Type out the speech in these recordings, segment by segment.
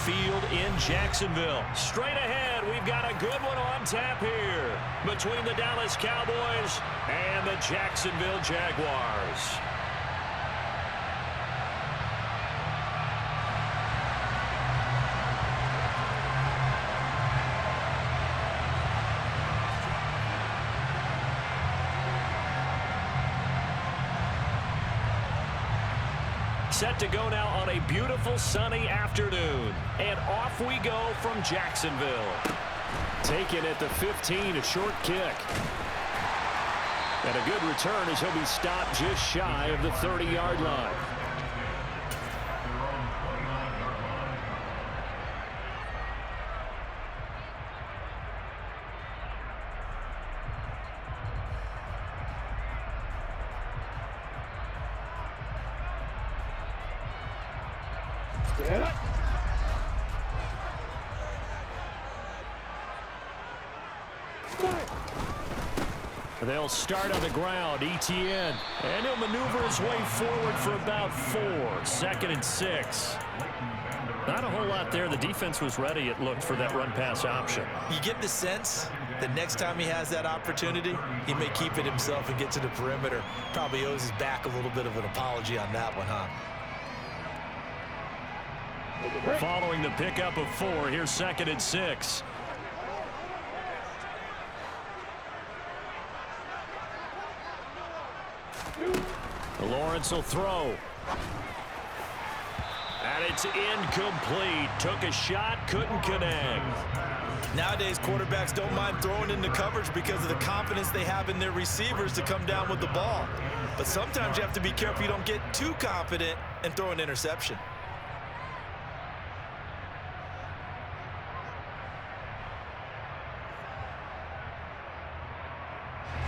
Field in Jacksonville. Straight ahead, we've got a good one on tap here between the Dallas Cowboys and the Jacksonville Jaguars. Set to go now on a beautiful sunny afternoon. And off we go from Jacksonville. Taken at the 15, a short kick. And a good return as he'll be stopped just shy of the 30-yard line. They'll start on the ground, ETN, and he'll maneuver his way forward for about 4. 2nd and 6. Not a whole lot there. The defense was ready, it looked, for that run-pass option. You get the sense that next time he has that opportunity, he may keep it himself and get to the perimeter. Probably owes his back a little bit of an apology on that one, huh? Following the pickup of 4, here's 2nd and 6. Lawrence will throw. And it's incomplete. Took a shot, couldn't connect. Nowadays, quarterbacks don't mind throwing into coverage because of the confidence they have in their receivers to come down with the ball. But sometimes you have to be careful you don't get too confident and throw an interception.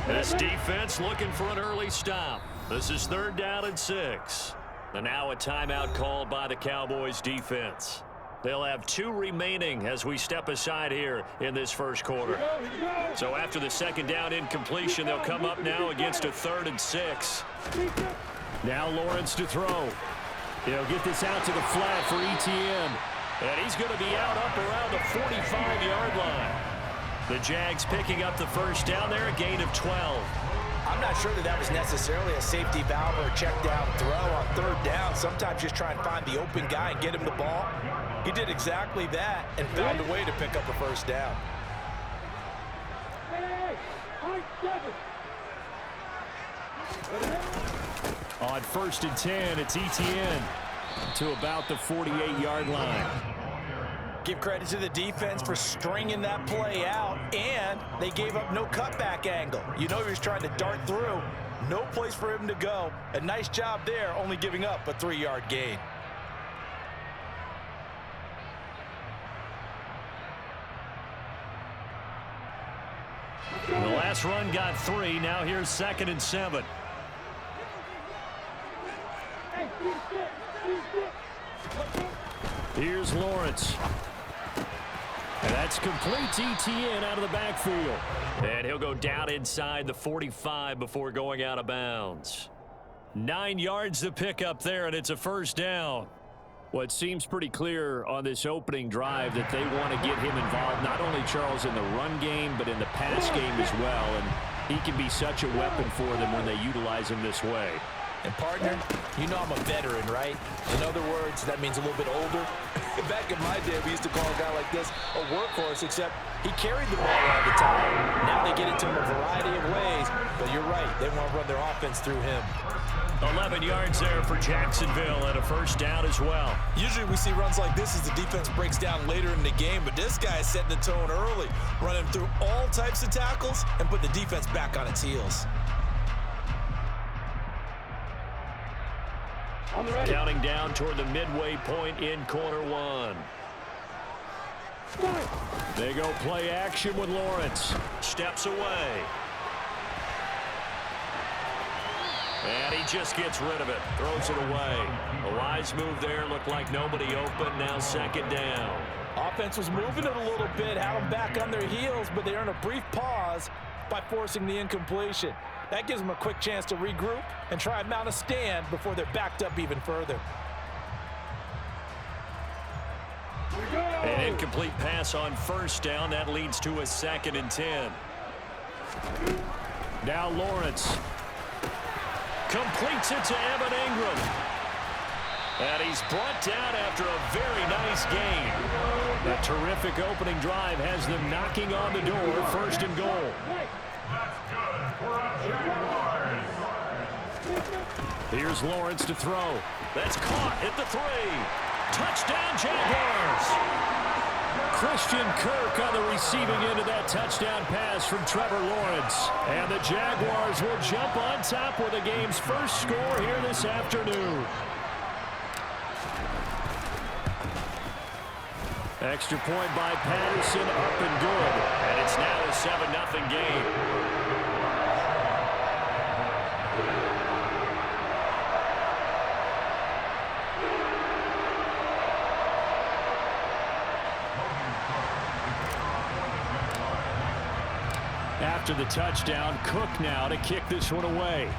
This defense looking for an early stop. This is 3rd down and 6. And now a timeout called by the Cowboys defense. They'll have 2 remaining as we step aside here in this first quarter. So after the 2nd down incompletion, they'll come up now against a 3rd and 6. Now Lawrence to throw. He'll get this out to the flat for ETN. And he's going to be out up around the 45-yard line. The Jags picking up the first down there, a gain of 12. I'm not sure that was necessarily a safety valve or a check down throw on 3rd down. Sometimes just try and find the open guy and get him the ball. He did exactly that and found a way to pick up a first down. On 1st and 10, it's ETN to about the 48-yard line. Give credit to the defense for stringing that play out, and they gave up no cutback angle. You know he was trying to dart through. No place for him to go. A nice job there, only giving up a 3-yard gain. The last run got 3. Now here's 2nd and 7. Here's Lawrence. And that's complete to ETN out of the backfield. And he'll go down inside the 45 before going out of bounds. 9 yards to pick up there, and it's a first down. Well, it seems pretty clear on this opening drive that they want to get him involved, not only, Charles, in the run game, but in the pass game as well. And he can be such a weapon for them when they utilize him this way. And, partner, you know I'm a veteran, right? In other words, that means a little bit older. Back in my day, we used to call a guy like this a workhorse, except he carried the ball all the time. Now they get it to him a variety of ways, but you're right. They want to run their offense through him. 11 yards there for Jacksonville and a first down as well. Usually we see runs like this as the defense breaks down later in the game, but this guy is setting the tone early, running through all types of tackles and put the defense back on its heels. Counting down toward the midway point in quarter 1. They go play action with Lawrence. Steps away. And he just gets rid of it. Throws it away. A wise move there. Looked like nobody open. Now 2nd down. Offense was moving it a little bit. Had them back on their heels, but they earned a brief pause by forcing the incompletion. That gives them a quick chance to regroup and try and mount a stand before they're backed up even further. An incomplete pass on first down. That leads to a 2nd and 10. Now Lawrence completes it to Evan Ingram. And he's brought down after a very nice game. A terrific opening drive has them knocking on the door. 1st and goal. Here's Lawrence to throw. That's caught at the 3. Touchdown, Jaguars. Christian Kirk on the receiving end of that touchdown pass from Trevor Lawrence. And the Jaguars will jump on top with the game's first score here this afternoon. Extra point by Patterson, up and good. And it's now a 7-0 game. After the touchdown, Cook now to kick this one away.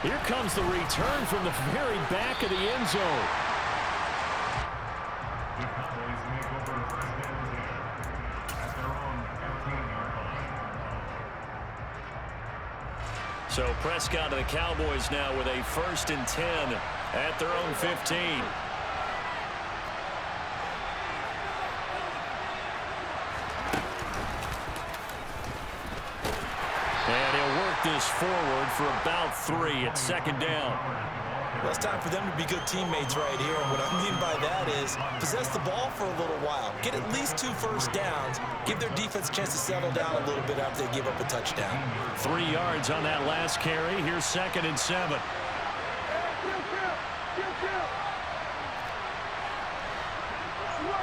Here comes the return from the very back of the end zone. So Prescott to the Cowboys now with a 1st and 10 at their own 15. And he'll work this forward for about 3 at 2nd down. Well, it's time for them to be good teammates right here. And what I mean by that is possess the ball for a little while. Get at least 2 first downs. Give their defense a chance to settle down a little bit after they give up a touchdown. 3 yards on that last carry. Here's 2nd and 7.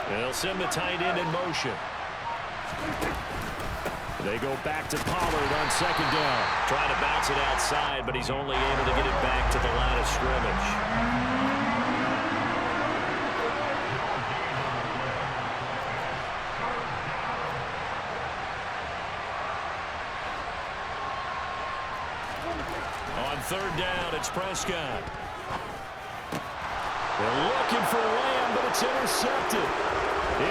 They'll send the tight end in motion. They go back to Pollard on 2nd down. Trying to bounce it outside, but he's only able to get it back to the line of scrimmage. On 3rd down, it's Prescott. They're looking for Lamb, but it's intercepted.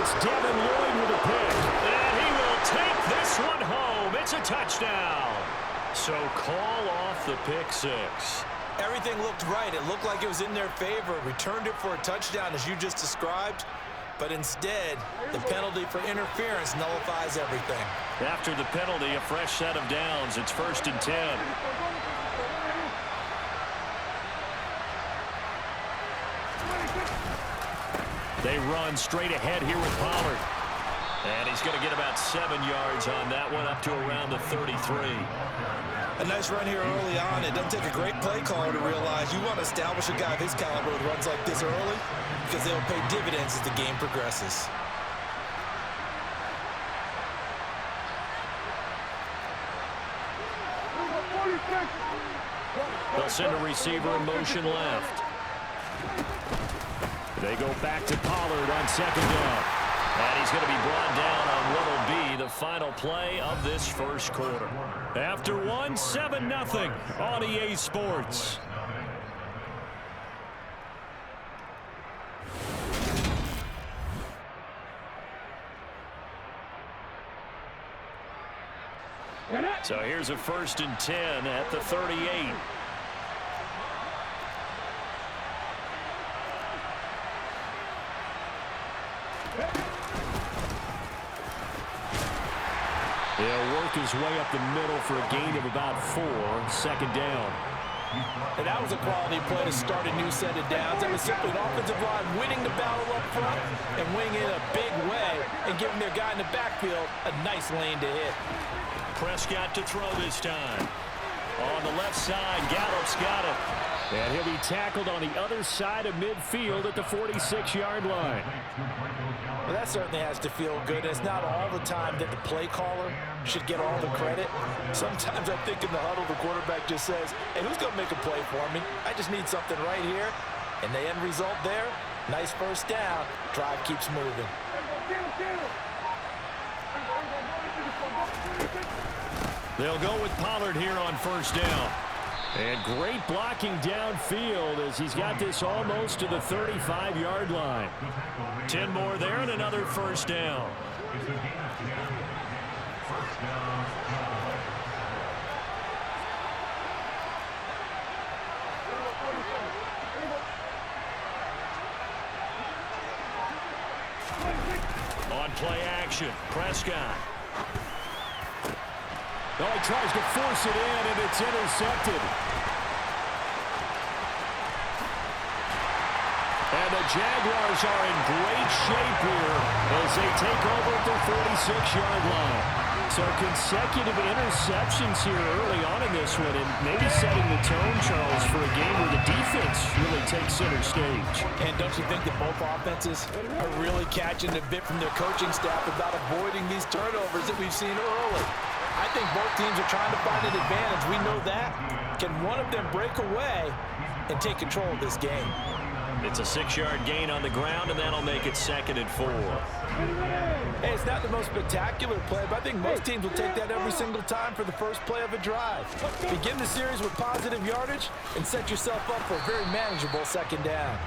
It's Devin Lloyd with a pick. And he will take this one home. It's a touchdown. So call off the pick 6. Everything looked right. It looked like it was in their favor. Returned it for a touchdown, as you just described. But instead, the penalty for interference nullifies everything. After the penalty, a fresh set of downs. It's 1st and 10. They run straight ahead here with Pollard. And he's going to get about 7 yards on that one, up to around the 33. A nice run here early on. It doesn't take a great play caller to realize you want to establish a guy of his caliber with runs like this early, because they'll pay dividends as the game progresses. They'll send a receiver in motion left. They go back to Pollard on 2nd down. And he's going to be brought down on what will be the final play of this first quarter. After 7-0 on EA Sports. So here's a 1st and 10 at the 38. He'll work his way up the middle for a gain of about 4, 2nd down. And that was a quality play to start a new set of downs. It was simply an offensive line winning the battle up front and winning it a big way and giving their guy in the backfield a nice lane to hit. Prescott to throw this time. On the left side, Gallup's got it. And he'll be tackled on the other side of midfield at the 46-yard line. Well, that certainly has to feel good. It's not all the time that the play caller should get all the credit. Sometimes I think in the huddle, the quarterback just says, hey, who's going to make a play for me? I just need something right here. And the end result there, nice first down. Drive keeps moving. They'll go with Pollard here on 1st down. And great blocking downfield as he's got this almost to the 35-yard line. 10 more there and another first down. On play action, Prescott. Oh, he tries to force it in, and it's intercepted. And the Jaguars are in great shape here as they take over at their 46-yard line. So consecutive interceptions here early on in this one, and maybe setting the tone, Charles, for a game where the defense really takes center stage. And don't you think that both offenses are really catching a bit from their coaching staff about avoiding these turnovers that we've seen early? I think both teams are trying to find an advantage. We know that. Can one of them break away and take control of this game? It's a 6-yard gain on the ground, and that'll make it 2nd and 4. Hey, it's not the most spectacular play, but I think most teams will take that every single time for the first play of a drive. Begin the series with positive yardage and set yourself up for a very manageable 2nd down.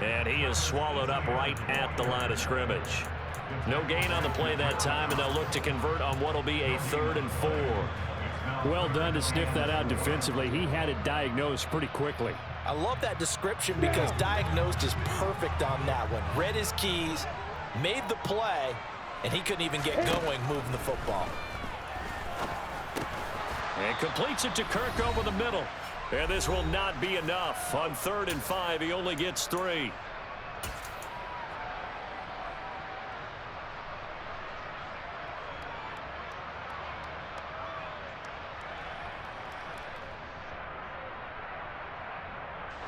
And he is swallowed up right at the line of scrimmage. No gain on the play that time, and they'll look to convert on what will be a 3rd and 4. Well done to sniff that out defensively. He had it diagnosed pretty quickly. I love that description because diagnosed is perfect on that one. Read his keys, made the play, and he couldn't even get going moving the football. And completes it to Kirk over the middle. And this will not be enough. On 3rd and 5, he only gets 3.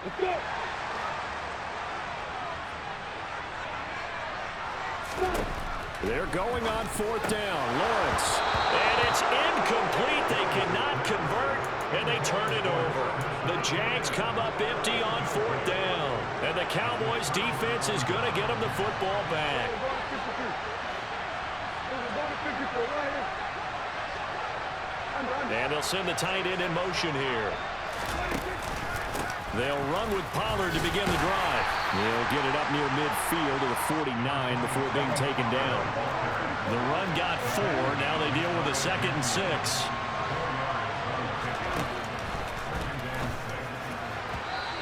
Let's go. They're going on 4th down. Lawrence. And it's incomplete. They cannot convert, and they turn it over. The Jags come up empty on 4th down. And the Cowboys defense is going to get them the football back. And they'll send the tight end in motion here. They'll run with Pollard to begin the drive. They'll get it up near midfield to the 49 before being taken down. The run got 4. Now they deal with a 2nd and 6.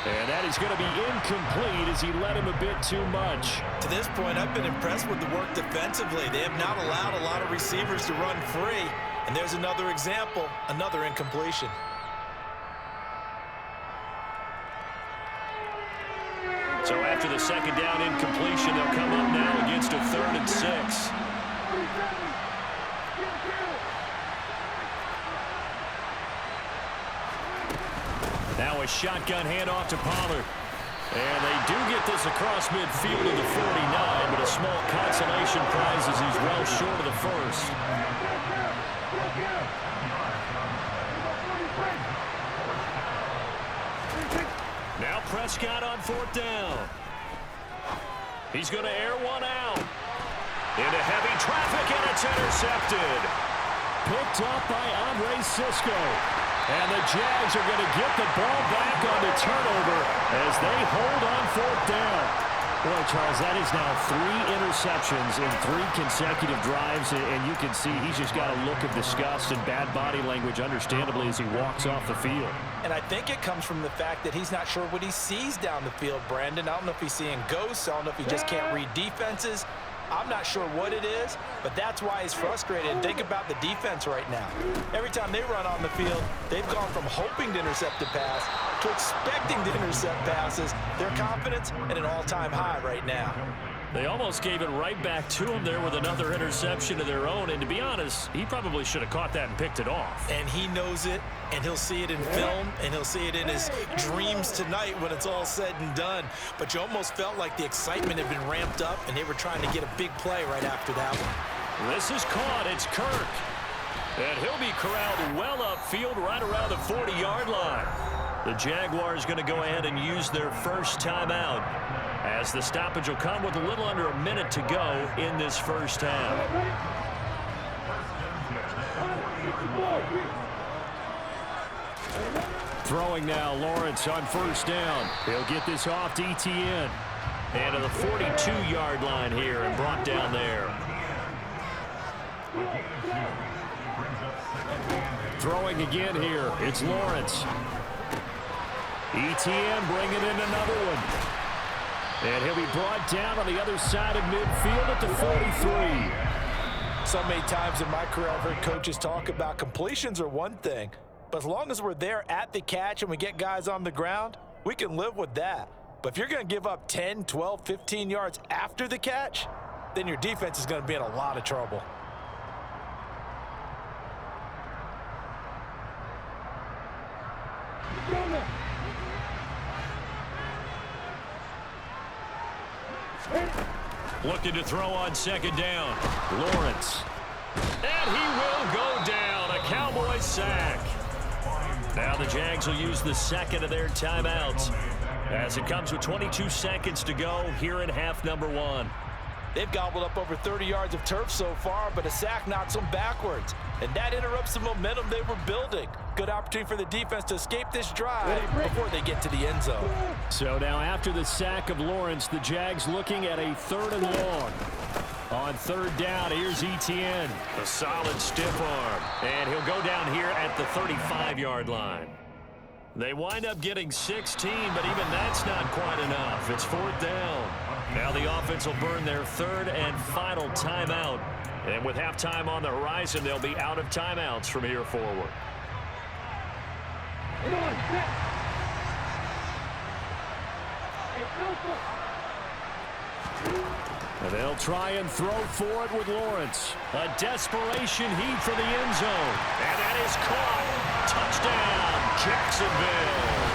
And that is going to be incomplete as he led him a bit too much. To this point, I've been impressed with the work defensively. They have not allowed a lot of receivers to run free. And there's another example, another incompletion. So after the 2nd down incompletion, they'll come up now against a 3rd and 6. Now a shotgun handoff to Pollard. And they do get this across midfield to the 49, but a small consolation prize as he's well short of the first. Now Prescott on 4th down. He's going to air one out. Into heavy traffic, and it's intercepted. Picked up by Andre Sisco. And the Jags are going to get the ball back on the turnover as they hold on 4th down. Boy, Charles, that is now 3 interceptions in 3 consecutive drives, and you can see he's just got a look of disgust and bad body language, understandably, as he walks off the field. And I think it comes from the fact that he's not sure what he sees down the field, Brandon. I don't know if he's seeing ghosts. I don't know if he just can't read defenses. I'm not sure what it is, but that's why he's frustrated. And think about the defense right now. Every time they run on the field, they've gone from hoping to intercept a pass to expecting to intercept passes. Their confidence at an all-time high right now. They almost gave it right back to him there with another interception of their own. And to be honest, he probably should have caught that and picked it off. And he knows it, and he'll see it in film, and he'll see it in his dreams tonight when it's all said and done. But you almost felt like the excitement had been ramped up, and they were trying to get a big play right after that one. This is caught. It's Kirk. And he'll be corralled well upfield right around the 40-yard line. The Jaguars going to go ahead and use their first timeout, as the stoppage will come with a little under a minute to go in this first half. Throwing now, Lawrence on first down. He'll get this off to ETN. And to the 42-yard line here and brought down there. Throwing again here, it's Lawrence. ETN bringing in another one. And he'll be brought down on the other side of midfield at the 43. So many times in my career I've heard coaches talk about completions are one thing, but as long as we're there at the catch and we get guys on the ground, we can live with that. But if you're going to give up 10, 12, 15 yards after the catch, then your defense is going to be in a lot of trouble. Looking to throw on second down. Lawrence. And he will go down. A Cowboys sack. Now the Jags will use the second of their timeouts as it comes with 22 seconds to go here in half number one. They've gobbled up over 30 yards of turf so far, but a sack knocks them backwards. And that interrupts the momentum they were building. Good opportunity for the defense to escape this drive before they get to the end zone. So now after the sack of Lawrence, the Jags looking at a 3rd and long. On 3rd down, here's ETN. A solid stiff arm. And he'll go down here at the 35-yard line. They wind up getting 16, but even that's not quite enough. It's 4th down. Now the offense will burn their 3rd and final timeout. And with halftime on the horizon, they'll be out of timeouts from here forward. And they'll try and throw for it with Lawrence. A desperation heave for the end zone. And that is caught. Touchdown, Jacksonville.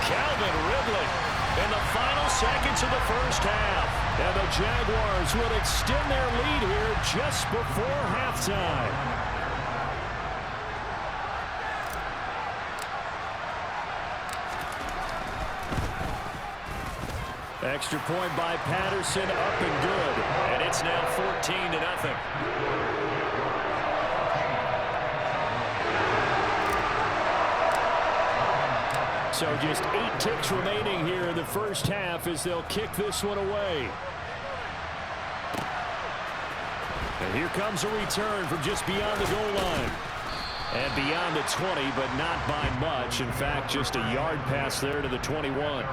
Calvin Ridley in the final seconds of the first half. And the Jaguars will extend their lead here just before halftime. Extra point by Patterson, up and good. And it's now 14-0. So just 8 ticks remaining here in the first half as they'll kick this one away. And here comes a return from just beyond the goal line. And beyond the 20, but not by much. In fact, just a yard pass there to the 21.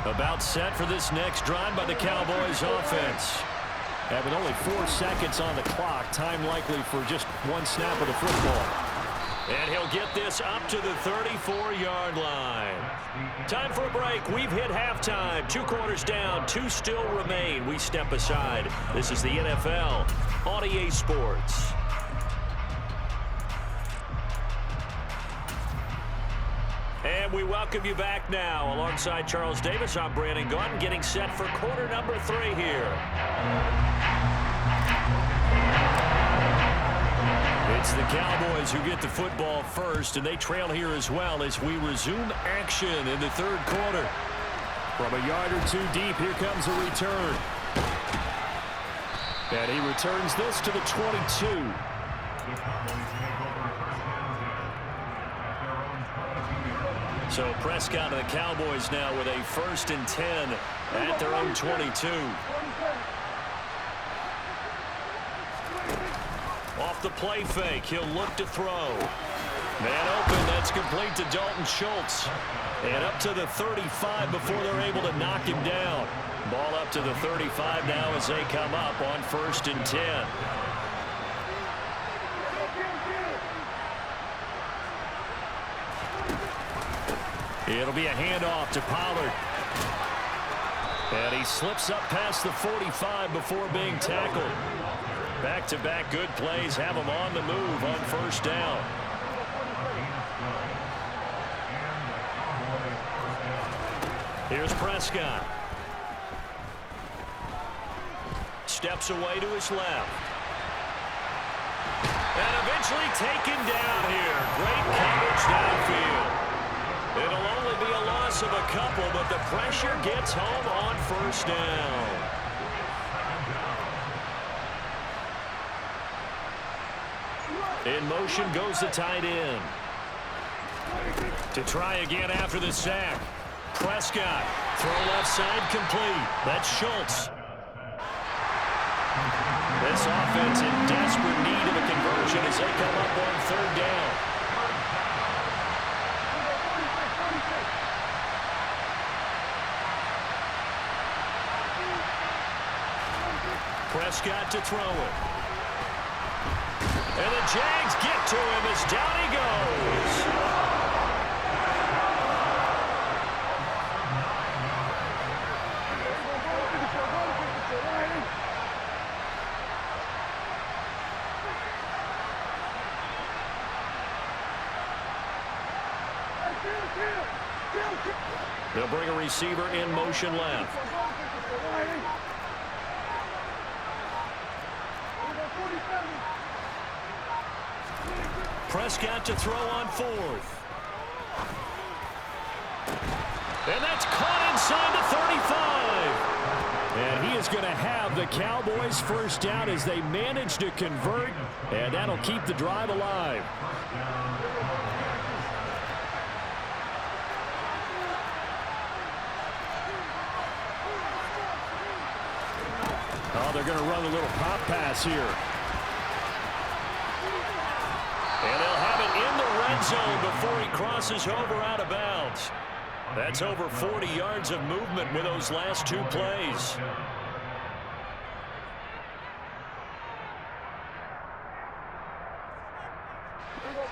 About set for this next drive by the Cowboys offense. And with only 4 seconds on the clock, time likely for just one snap of the football. And he'll get this up to the 34-yard line. Time for a break. We've hit halftime. 2 quarters down, 2 still remain. We step aside. This is the NFL on EA Sports. And we welcome you back now. Alongside Charles Davis, I'm Brandon Gaudin, getting set for quarter number 3 here. It's the Cowboys who get the football first, and they trail here as well as we resume action in the 3rd quarter. From a yard or 2 deep, here comes a return. And he returns this to the 22. So Prescott and the Cowboys now with a 1st and 10 at their own 22. Off the play fake, he'll look to throw. Man open, that's complete to Dalton Schultz. And up to the 35 before they're able to knock him down. Ball up to the 35 now as they come up on 1st and 10. It'll be a handoff to Pollard. And he slips up past the 45 before being tackled. Back-to-back good plays have him on the move on 1st down. Here's Prescott. Steps away to his left. And eventually taken down here. Great coverage downfield. It'll only be a loss of a couple, but the pressure gets home on 1st down. In motion goes the tight end. To try again after the sack. Prescott. Throw left side complete. That's Schultz. This offense in desperate need of a conversion as they come up on third down. Prescott to throw it. And the Jags get to him as down he goes. They'll bring a receiver in motion left. Prescott to throw on fourth. And that's caught inside the 35. And he is going to have the Cowboys first down as they manage to convert. And that'll keep the drive alive. Oh, they're going to run a little pop pass here. And they'll have it in the red zone before he crosses over out of bounds. That's over 40 yards of movement with those last two plays.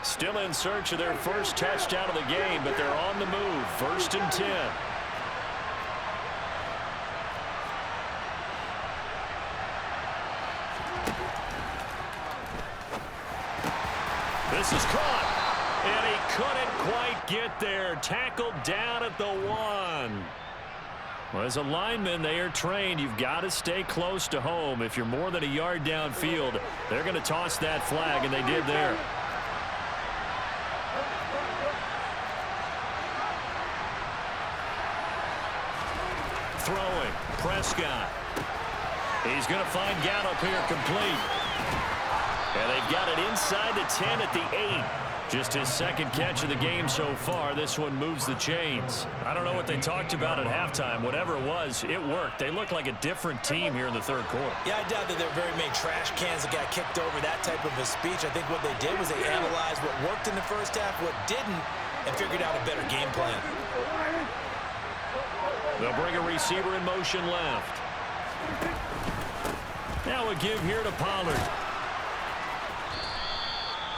Still in search of their first touchdown of the game, but they're on the move. 1st and 10. This is caught, and he couldn't quite get there. Tackled down at the 1. Well, as a lineman, they are trained. You've got to stay close to home. If you're more than a yard downfield, they're going to toss that flag, and they did there. Throwing, Prescott. He's going to find Gallup here complete. And they've got it inside the 10 at the 8. Just his second catch of the game so far. This one moves the chains. I don't know what they talked about at halftime. Whatever it was, it worked. They look like a different team here in the third quarter. Yeah, I doubt that there are very many trash cans that got kicked over, that type of a speech. I think what they did was they analyzed what worked in the first half, what didn't, and figured out a better game plan. They'll bring a receiver in motion left. Now a give here to Pollard.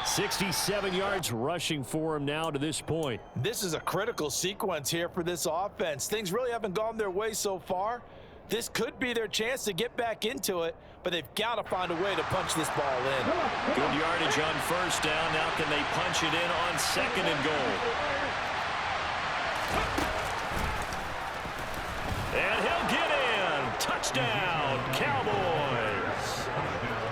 67 yards rushing for him now to this point. This is a critical sequence here for this offense. Things really haven't gone their way so far. This could be their chance to get back into it, but they've got to find a way to punch this ball in. Good yardage on first down. Now can they punch it in on 2nd and goal? And he'll get in. Touchdown, Cowboys.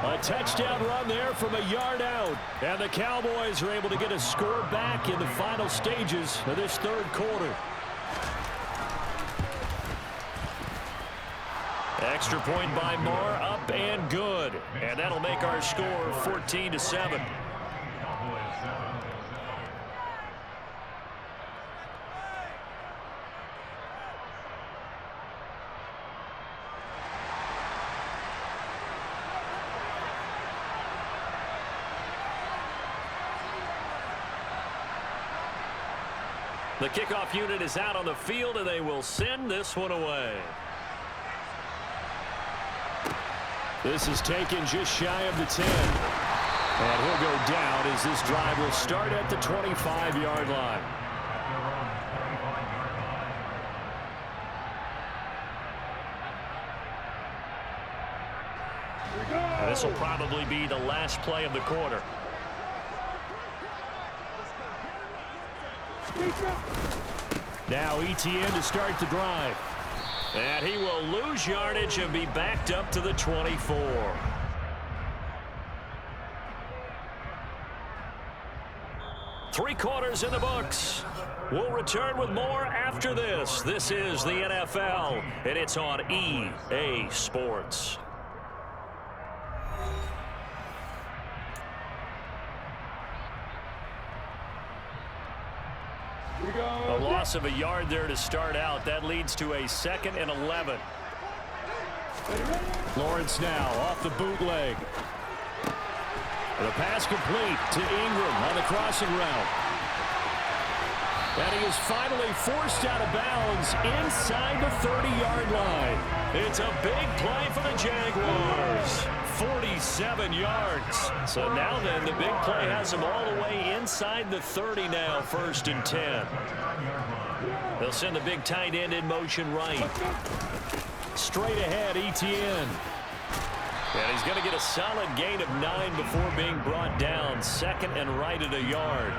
A touchdown run there from a yard out. And the Cowboys are able to get a score back in the final stages of this third quarter. Extra point by Moore, up and good. And that'll make our score 14-7. The kickoff unit is out on the field, and they will send this one away. This is taken just shy of the 10. And he'll go down as this drive will start at the 25-yard line. And this will probably be the last play of the quarter. Now ETN to start the drive. And he will lose yardage and be backed up to the 24. Three quarters in the books. We'll return with more after this. This is the NFL, and it's on EA Sports. A loss of a yard there to start out. That leads to a 2nd and 11. Lawrence now off the bootleg. The pass complete to Ingram on the crossing route. And he is finally forced out of bounds inside the 30-yard line. It's a big play for the Jaguars. 47 yards. So now then, the big play has them all the way inside the 30 now, 1st and 10. They'll send the big tight end in motion right. Straight ahead, Etienne. And he's going to get a solid gain of 9 before being brought down. 2nd and right at a yard.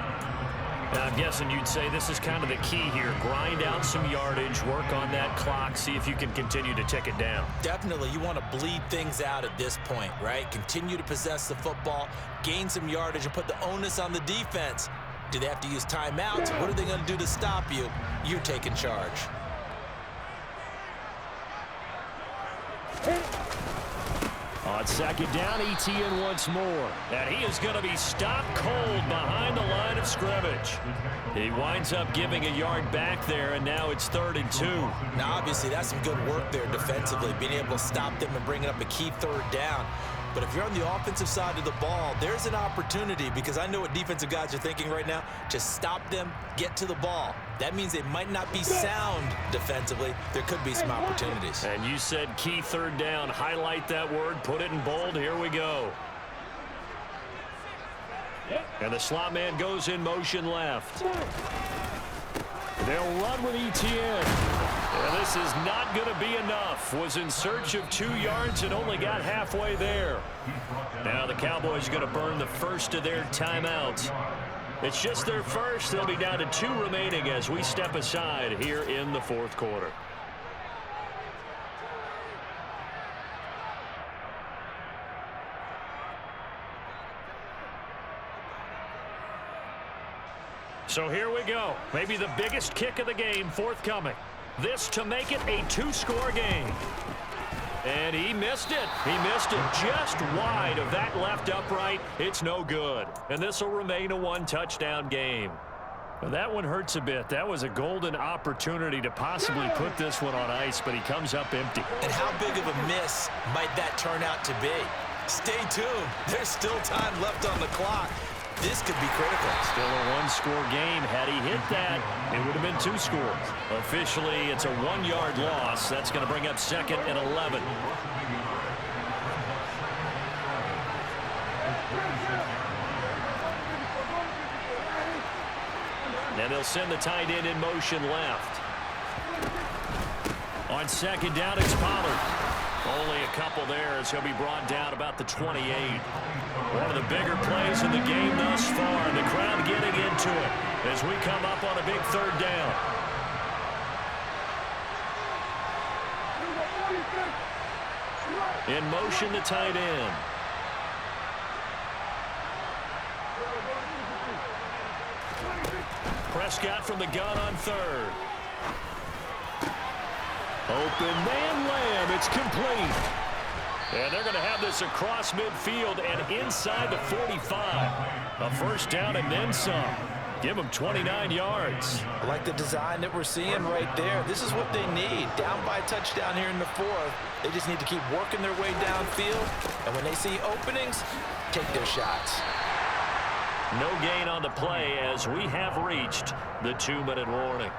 Now, I'm guessing you'd say this is kind of the key here. Grind out some yardage, work on that clock, see if you can continue to tick it down. Definitely, you want to bleed things out at this point, right? Continue to possess the football, gain some yardage, and put the onus on the defense. Do they have to use timeouts? What are they going to do to stop you? You're taking charge. On 2nd down, Etienne once more. And he is going to be stopped cold behind the line of scrimmage. He winds up giving a yard back there, and now it's 3rd and 2. Now, obviously, that's some good work there defensively, being able to stop them and bringing up a key 3rd down. But if you're on the offensive side of the ball, there's an opportunity, because I know what defensive guys are thinking right now. Just stop them, get to the ball. That means they might not be sound defensively. There could be some opportunities. And you said key 3rd down. Highlight that word, put it in bold. Here we go. And the slot man goes in motion left. They'll run with Etienne. And this is not going to be enough. Was in search of 2 yards and only got halfway there. Now the Cowboys are going to burn the first of their timeouts. It's just their first. They'll be down to 2 remaining as we step aside here in the 4th quarter. So here we go. Maybe the biggest kick of the game forthcoming. This to make it a 2-score game. And he missed it. He missed it just wide of that left upright. It's no good. And this will remain a 1-touchdown game. Well, that one hurts a bit. That was a golden opportunity to possibly put this one on ice, but he comes up empty. And how big of a miss might that turn out to be? Stay tuned. There's still time left on the clock. This could be critical. Still a 1-score game. Had he hit that, it would have been 2 scores. Officially, it's a 1-yard loss. That's going to bring up 2nd and 11. And they'll send the tight end in motion left. On 2nd down, it's Pollard. Only a couple there as he'll be brought down about the 28. One of the bigger plays in the game thus far. The crowd getting into it as we come up on a big 3rd down. In motion, the tight end. Prescott from the gun on 3rd. Open man Lamb. It's complete. And they're going to have this across midfield and inside the 45. A 1st down and then some. Give them 29 yards. I like the design that we're seeing right there. This is what they need. Down by a touchdown here in the 4th. They just need to keep working their way downfield. And when they see openings, take their shots. No gain on the play as we have reached the 2-minute warning.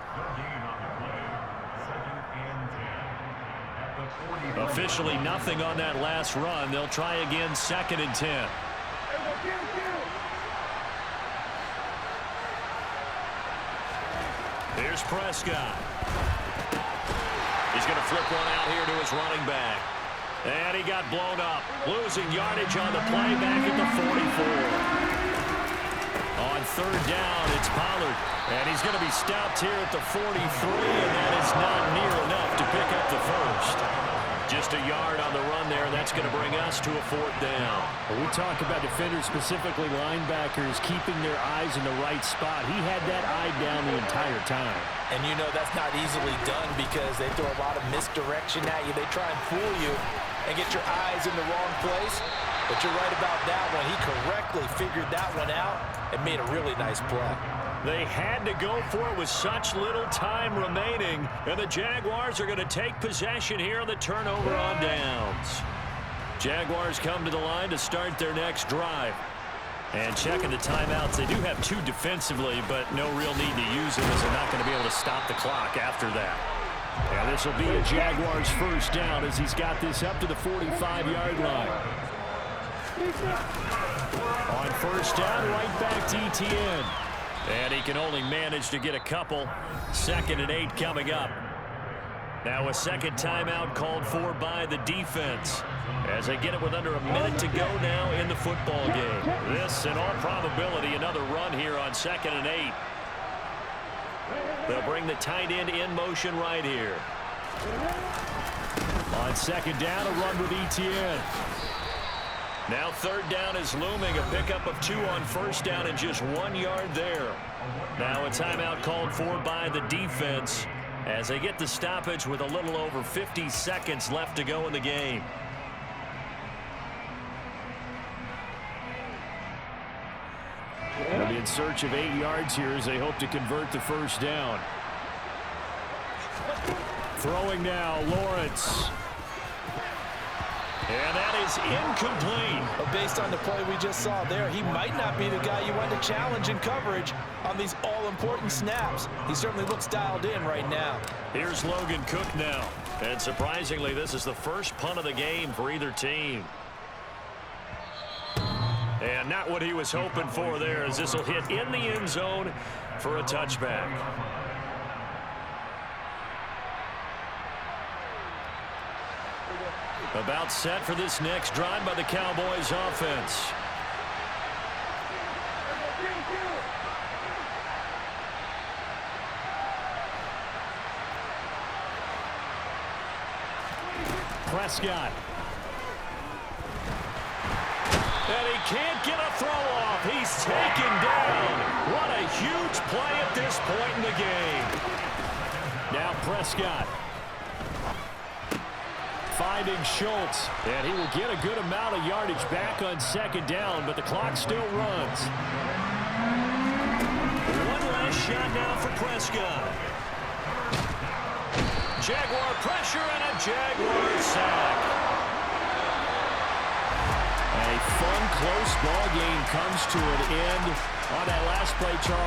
Officially nothing on that last run. They'll try again, 2nd and 10. Here's Prescott. He's going to flip one out here to his running back. And he got blown up. Losing yardage on the play back at the 44. On 3rd down, it's Pollard. And he's going to be stopped here at the 43, and that is not near enough to pick up the first. Just a yard on the run there. That's going to bring us to a 4th down. When we talk about defenders, specifically linebackers, keeping their eyes in the right spot. He had that eye down the entire time. And you know that's not easily done because they throw a lot of misdirection at you. They try and fool you and get your eyes in the wrong place. But you're right about that one. He correctly figured that one out and made a really nice play. They had to go for it with such little time remaining, and the Jaguars are going to take possession here on the turnover on downs. Jaguars come to the line to start their next drive. And checking the timeouts, they do have 2 defensively, but no real need to use them as they're not going to be able to stop the clock after that. And this will be a Jaguars first down as he's got this up to the 45-yard line. On first down, right back to Etienne. And he can only manage to get a couple. 2nd and 8 coming up. Now a second timeout called for by the defense as they get it with under a minute to go now in the football game. This, in all probability, another run here on 2nd and 8. They'll bring the tight end in motion right here. On 2nd down, a run with Etienne. Now 3rd down is looming, a pickup of 2 on first down and just 1 yard there. Now a timeout called for by the defense as they get the stoppage with a little over 50 seconds left to go in the game. They'll be in search of 8 yards here as they hope to convert the first down. Throwing now, Lawrence. And that is incomplete. Based on the play we just saw there, he might not be the guy you want to challenge in coverage on these all-important snaps. He certainly looks dialed in right now. Here's Logan Cook now. And surprisingly, this is the first punt of the game for either team. And not what he was hoping for there, as this will hit in the end zone for a touchback. About set for this next drive by the Cowboys offense. Prescott. And he can't get a throw off. He's taken down. What a huge play at this point in the game. Now Prescott. Finding Schultz, and he will get a good amount of yardage back on 2nd down, but the clock still runs. One last shot now for Prescott. Jaguar pressure and a Jaguar sack. A fun, close ball game comes to an end on that last play, Charles.